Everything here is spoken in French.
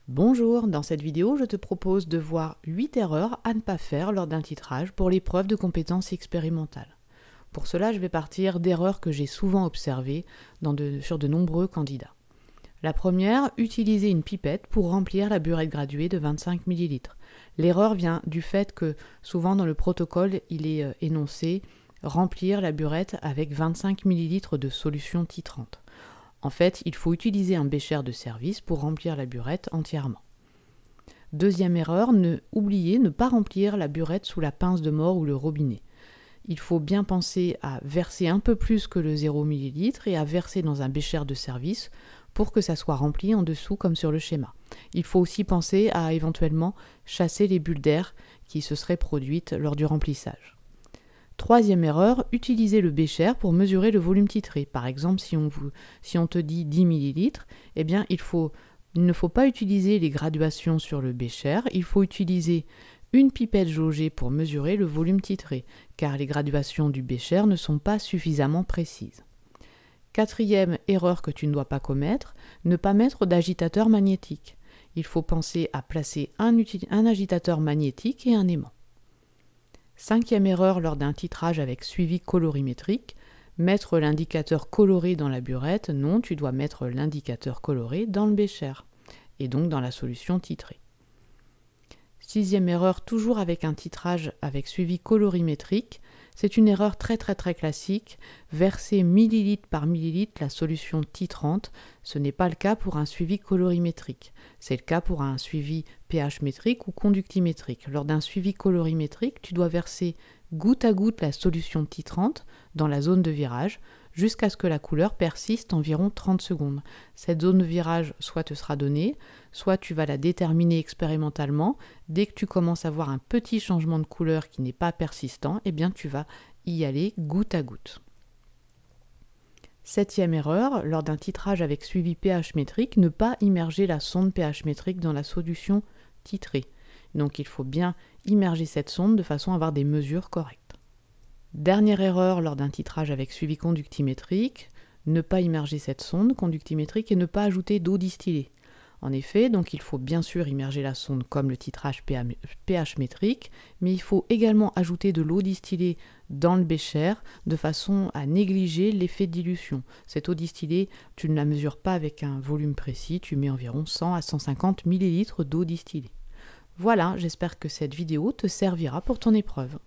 Bonjour, dans cette vidéo, je te propose de voir 8 erreurs à ne pas faire lors d'un titrage pour l'épreuve de compétences expérimentales. Pour cela, je vais partir d'erreurs que j'ai souvent observées sur de nombreux candidats. La première, utiliser une pipette pour remplir la burette graduée de 25 ml. L'erreur vient du fait que souvent dans le protocole, il est énoncé remplir la burette avec 25 ml de solution titrante. En fait, il faut utiliser un bécher de service pour remplir la burette entièrement. Deuxième erreur, oubliez ne pas remplir la burette sous la pince de mort ou le robinet. Il faut bien penser à verser un peu plus que le 0 ml et à verser dans un bécher de service pour que ça soit rempli en dessous comme sur le schéma. Il faut aussi penser à éventuellement chasser les bulles d'air qui se seraient produites lors du remplissage. Troisième erreur, utiliser le bécher pour mesurer le volume titré. Par exemple, si on te dit 10 ml, eh bien, il ne faut pas utiliser les graduations sur le bécher, il faut utiliser une pipette jaugée pour mesurer le volume titré, car les graduations du bécher ne sont pas suffisamment précises. Quatrième erreur que tu ne dois pas commettre, ne pas mettre d'agitateur magnétique. Il faut penser à placer un agitateur magnétique et un aimant. Cinquième erreur lors d'un titrage avec suivi colorimétrique, mettre l'indicateur coloré dans la burette. Non, tu dois mettre l'indicateur coloré dans le bécher, et donc dans la solution titrée. Sixième erreur, toujours avec un titrage avec suivi colorimétrique, c'est une erreur très classique, verser millilitre par millilitre la solution titrante. Ce n'est pas le cas pour un suivi colorimétrique, c'est le cas pour un suivi pH métrique ou conductimétrique. Lors d'un suivi colorimétrique, tu dois verser goutte à goutte la solution titrante dans la zone de virage jusqu'à ce que la couleur persiste environ 30 secondes. Cette zone de virage soit te sera donnée, soit tu vas la déterminer expérimentalement. Dès que tu commences à voir un petit changement de couleur qui n'est pas persistant, eh bien tu vas y aller goutte à goutte. Septième erreur, lors d'un titrage avec suivi pH métrique, ne pas immerger la sonde pH métrique dans la solution titrée. Donc il faut bien immerger cette sonde de façon à avoir des mesures correctes. Dernière erreur lors d'un titrage avec suivi conductimétrique, ne pas immerger cette sonde conductimétrique et ne pas ajouter d'eau distillée. En effet, donc il faut bien sûr immerger la sonde comme le titrage pH métrique, mais il faut également ajouter de l'eau distillée dans le bécher de façon à négliger l'effet de dilution. Cette eau distillée, tu ne la mesures pas avec un volume précis, tu mets environ 100 à 150 ml d'eau distillée. Voilà, j'espère que cette vidéo te servira pour ton épreuve.